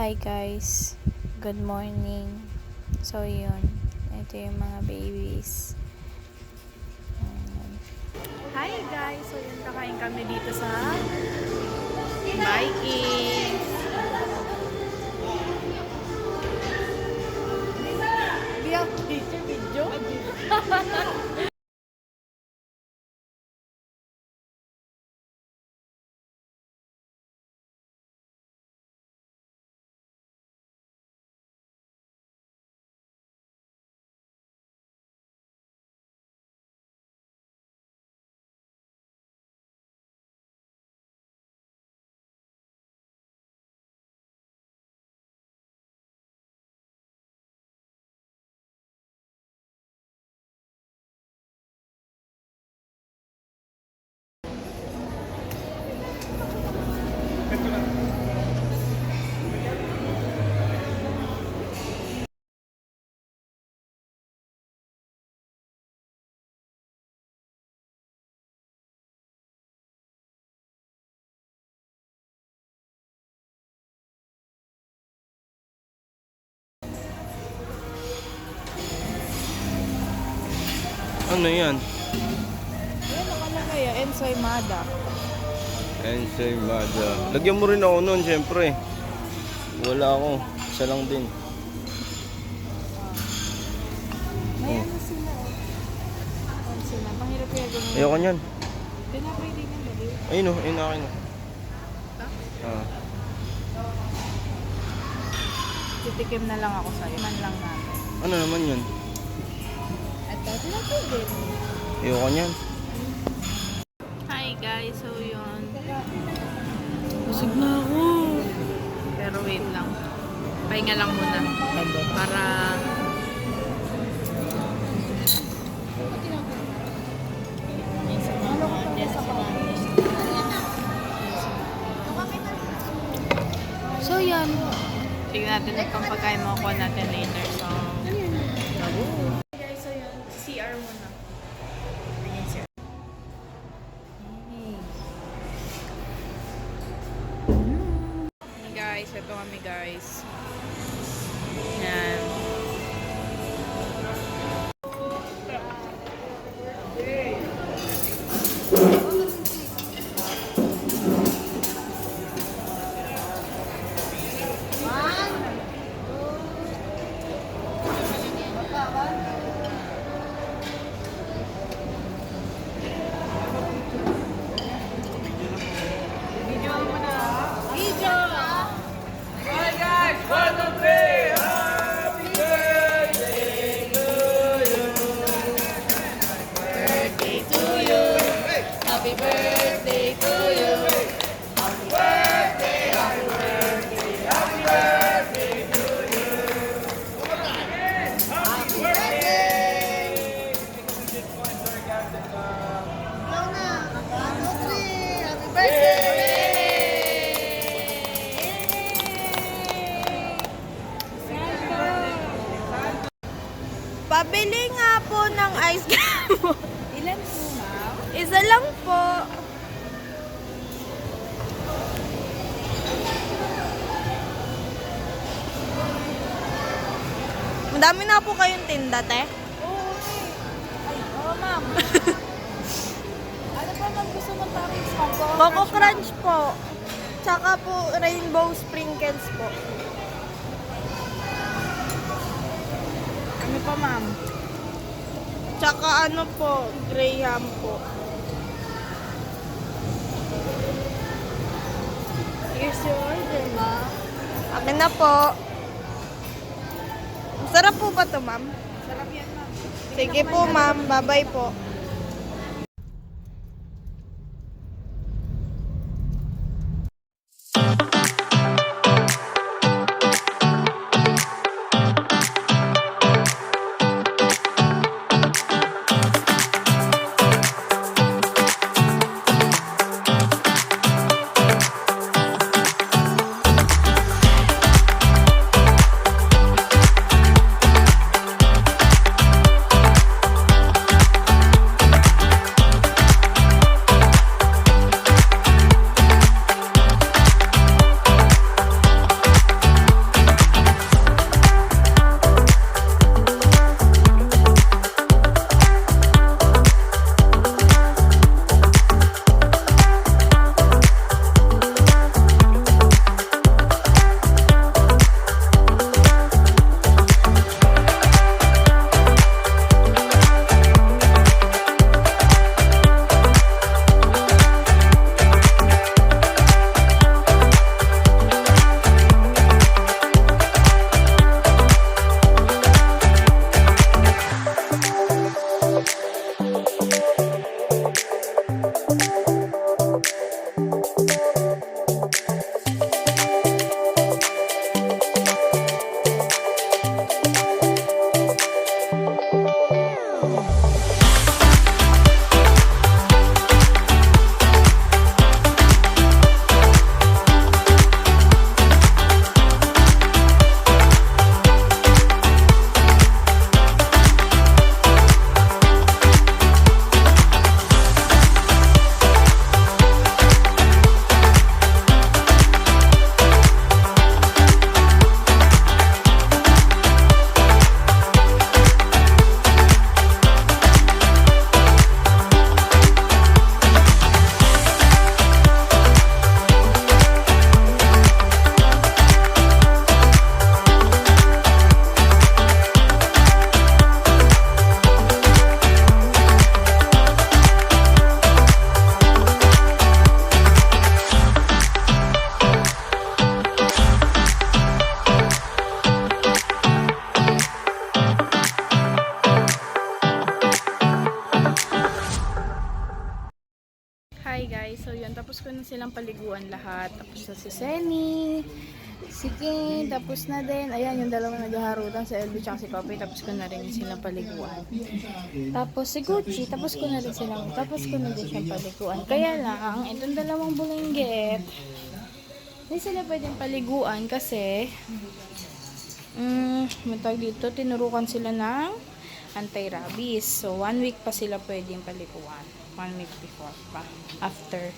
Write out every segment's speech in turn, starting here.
Hi guys, good morning. So yun, ito yung mga babies. Hi guys, so yun, kakain kami dito sa Vikings. Biyak teacher video. Ano yan? Yan, nakalagay ya, ensaymada. Ensaymada. Lagyan mo rin ako nun, syempre. Wala ako. Isa lang din. May ano sila Ano sila? Mahirap kaya gano'n. Ayoko nyan. Tinapay din yung dali. Ayun o, ayun na akin o. Titikim na lang ako sa'yo. Man lang natin. Ano naman yun? Ito, tinapay din. Ayoko nyan. Hi guys, so yun. Busog na ako. Pero wait lang. Pahinga lang muna. Para so yan. Tignan natin yung pagkain makukuha natin later. So guys, so yun. CR muna. Guys, ito kami guys. Yan. Happy birthday to you. Happy birthday, happy birthday, happy birthday to you. Happy birthday. Happy birthday. Pabili nga po ng ice cream. Ilan po, ma'am? Isa lang po. Madami na po kayong tinda, te? Oo, ay, oo, ma'am. Ano pa ma'am gusto mo toppings? Coco Crunch po. Tsaka po rainbow sprinkles po. Ano pa, ma'am? Tsaka ano po, graham po. Here's your order, ma'am. Akin na po. Sarap po ba to, ma'am? Sarap yan, ma'am. Sige po, ma'am. Bye-bye po. Tapos ko na silang paliguan lahat. Tapos na si Seni, si King, tapos na din. Ayan, yung dalawang naghaharutan sa LB tsaka si Coffee. Tapos ko na rin yung silang paliguan. Tapos si Gucci, tapos ko na din siyang paliguan. Kaya lang, itong dalawang bulinggit, hindi sila pwedeng paliguan kasi may tawag dito, tinurukan sila ng anti-rabies. So, 1 week pa sila pwedeng paliguan. 1 week before pa. After.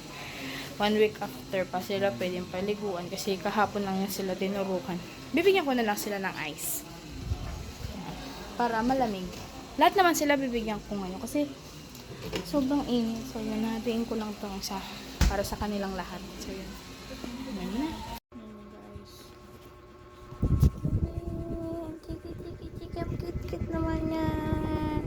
1 week after pa sila pwedeng paliguan kasi kahapon lang yan sila tinurukan. Bibigyan ko na lang sila ng ice. Para malamig. Lahat naman sila bibigyan ko ngayon kasi sobrang init. So, yun, nahatiin ko lang itong isa para sa kanilang lahat. So, yun. Ayan na. Cute naman yan.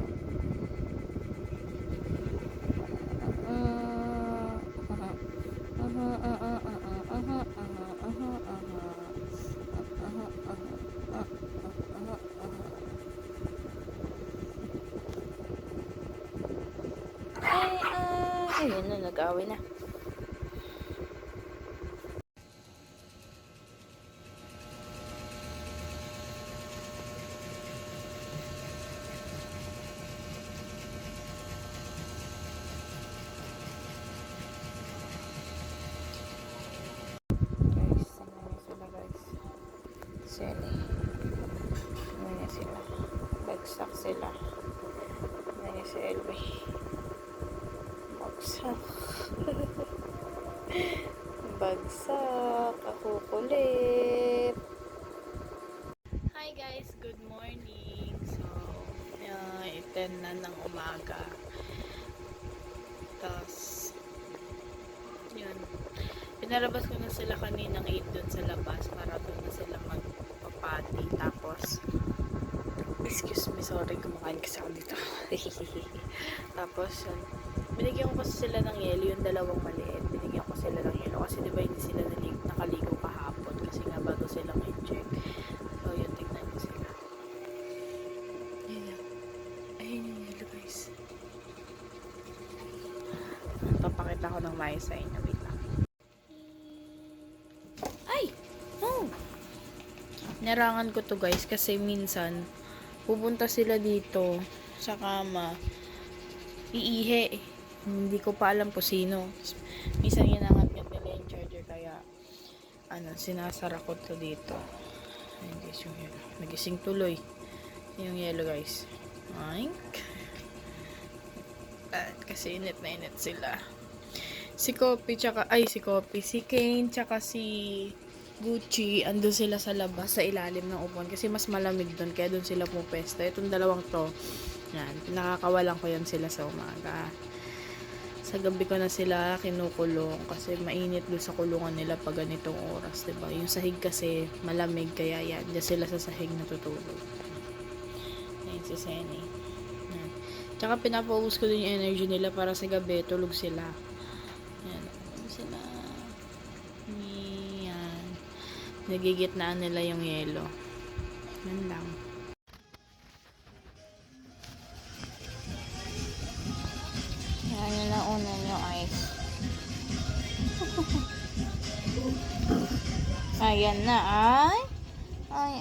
Ayun na, nag-away na. Sili. Ganyan sila. Bagsak sila. Ganyan si Elby. Bagsak. Bagsak. Ako kulit. Hi guys, good morning. So, 10 na ng umaga. Tapos, yun. Pinarabas ko na sila kaninang 8 dun sa labas para doon na sila magpapati. Tapos, excuse me, sorry, kumakain kasi ako dito. Tapos, yun, binigyan ko kasi sila ng yelo, yung dalawang maliit. Binigyan ko sila ng yelo kasi diba hindi sila nakaligo kahapon kasi nga bago sila ma-check. So, yun, tignan ko sila. Ayun, ayun yung yelo guys. Papakita ko ng mais sa inyo. Wait lang. Ay! Oh! Narangan ko to guys kasi minsan pupunta sila dito sa kama iihe. Hindi ko pa alam po sino. Minsan ginangat-ngat nila yung charger kaya sinasara ko to dito. Ayun guys yung yelo. Nagising tuloy yung yelo guys. Ay! Kasi init na init sila. Si Kane, tsaka si Gucci, andun sila sa labas, sa ilalim ng upuan. Kasi mas malamig doon, kaya doon sila pupesta. Itong dalawang to, yan, pinakakawalan ko yan sila sa umaga. Sa gabi ko na sila kinukulong, kasi mainit doon sa kulungan nila pag ganitong oras, diba? Yung sahig kasi malamig, kaya yan, dyan sila sa sahig natutulog. Yan, si Seni. Yan. Tsaka pinapaubos ko din yung energy nila para sa gabi, tulog sila. Yan, sila. Yan. Nagigitnaan nila yung yelo. Yan lang. Yan yun lang unan yung ice. Ayan na ay. Ay,